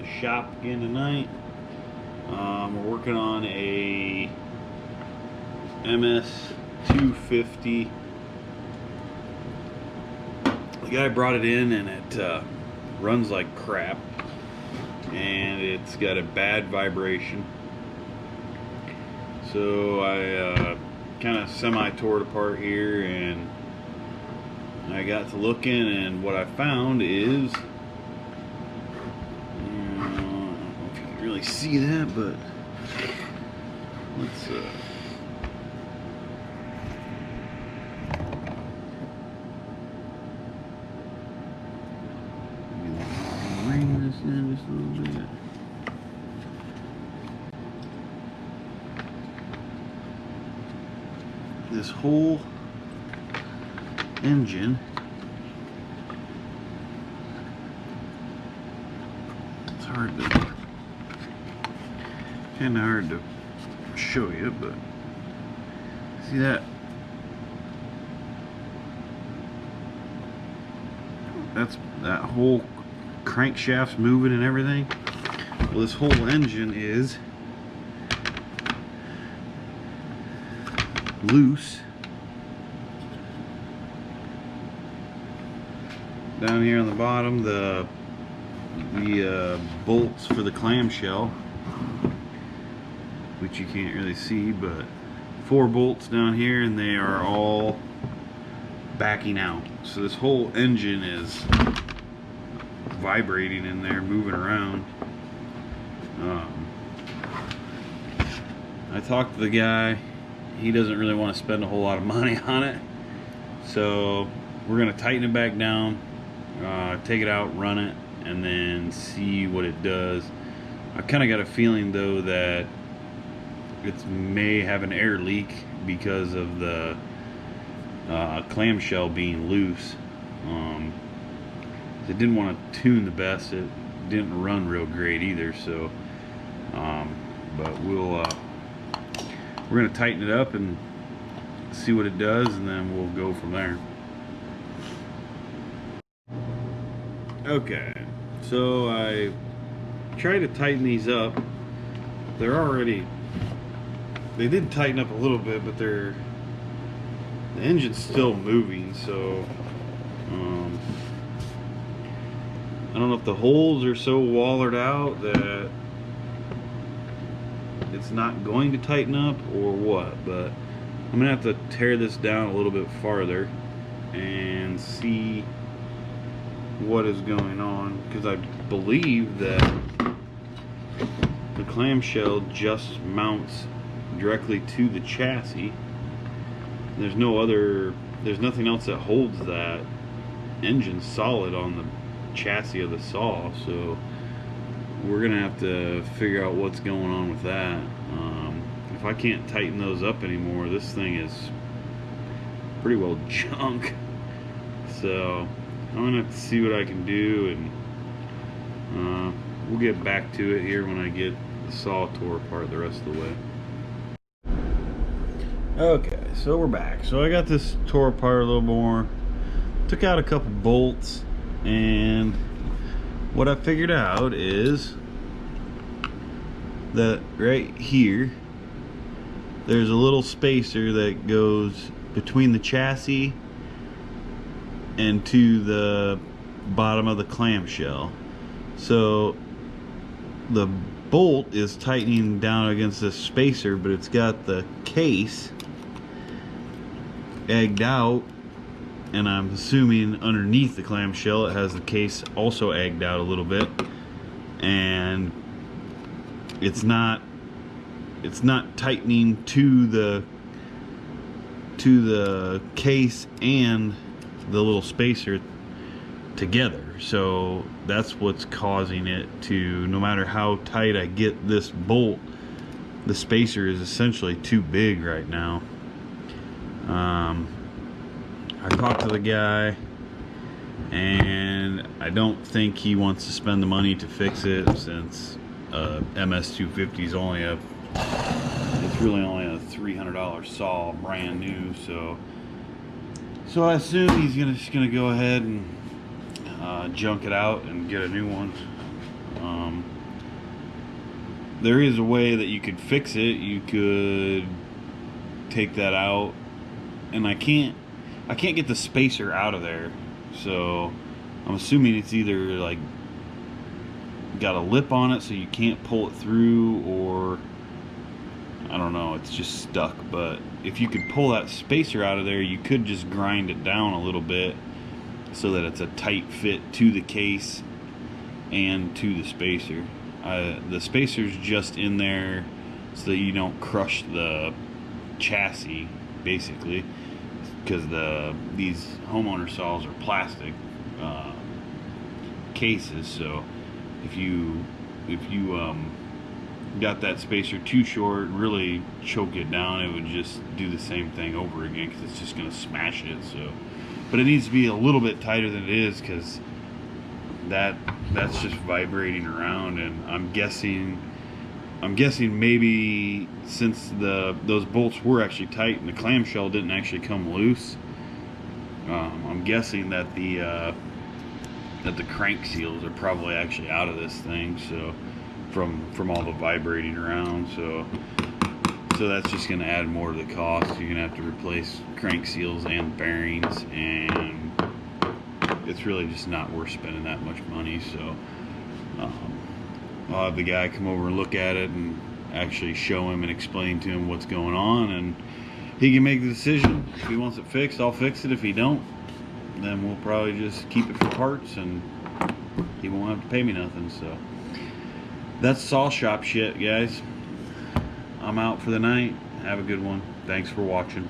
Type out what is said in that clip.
the shop again tonight. We're working on a MS-250. The guy brought it in and it runs like crap, and it's got a bad vibration. So I kind of semi-tore it apart here, and I got to looking, and what I found is, I don't know if you can really see that, but let's bring this in just a little bit. This whole engine it's kind of hard to show you, but see that whole crankshaft's moving and everything. Well, this whole engine is loose. Down here on the bottom, the bolts for the clamshell, which you can't really see, but 4 bolts down here, and they are all backing out. So this whole engine is vibrating in there, moving around. I talked to the guy. He doesn't really want to spend a whole lot of money on it, so we're going to tighten it back down, take it out, run it, and then see what it does. I kind of got a feeling though that it may have an air leak because of the clamshell being loose. It didn't want to tune the best. It didn't run real great either, so but we're going to tighten it up and see what it does, and then we'll go from there. Okay, so I tried to tighten these up. They did tighten up a little bit, but the engine's still moving, so I don't know if the holes are so wallered out that it's not going to tighten up or what, but I'm gonna have to tear this down a little bit farther and see what is going on, because I believe that the clamshell just mounts directly to the chassis. There's nothing else that holds that engine solid on the chassis of the saw, so we're gonna have to figure out what's going on with that. If I can't tighten those up anymore, this thing is pretty well junk. So I'm gonna have to see what I can do, and we'll get back to it here when I get the saw tore apart the rest of the way. Okay, so we're back. So I got this tore apart a little more, took out a couple bolts, and what I figured out is that right here there's a little spacer that goes between the chassis and to the bottom of the clamshell. So the bolt is tightening down against this spacer, but it's got the case egged out, and I'm assuming underneath the clamshell it has the case also egged out a little bit, and it's not tightening to the case and the little spacer together. So that's what's causing it to, no matter how tight I get this bolt, the spacer is essentially too big right now. I talked to the guy, and I don't think he wants to spend the money to fix it, since MS-250 is it's really only a $300 saw, brand new. So I assume he's just gonna go ahead and junk it out and get a new one. There is a way that you could fix it. You could take that out, and I can't get the spacer out of there, so I'm assuming it's either like got a lip on it so you can't pull it through, or I don't know, it's just stuck. But if you could pull that spacer out of there, you could just grind it down a little bit so that it's a tight fit to the case and to the spacer. The spacer's just in there so that you don't crush the chassis, basically, because these homeowner saws are plastic cases. So if you got that spacer too short and really choke it down, it would just do the same thing over again, because it's just going to smash it. So, but it needs to be a little bit tighter than it is, because that's just vibrating around. And I'm guessing maybe since those bolts were actually tight and the clamshell didn't actually come loose, I'm guessing that the crank seals are probably actually out of this thing, so from all the vibrating around. So that's just going to add more to the cost. You're going to have to replace crank seals and bearings, and it's really just not worth spending that much money. So I'll have the guy come over and look at it and actually show him and explain to him what's going on, and he can make the decision. If he wants it fixed, I'll fix it. If he don't, then we'll probably just keep it for parts, and he won't have to pay me nothing. So that's saw shop shit, guys. I'm out for the night. Have a good one. Thanks for watching.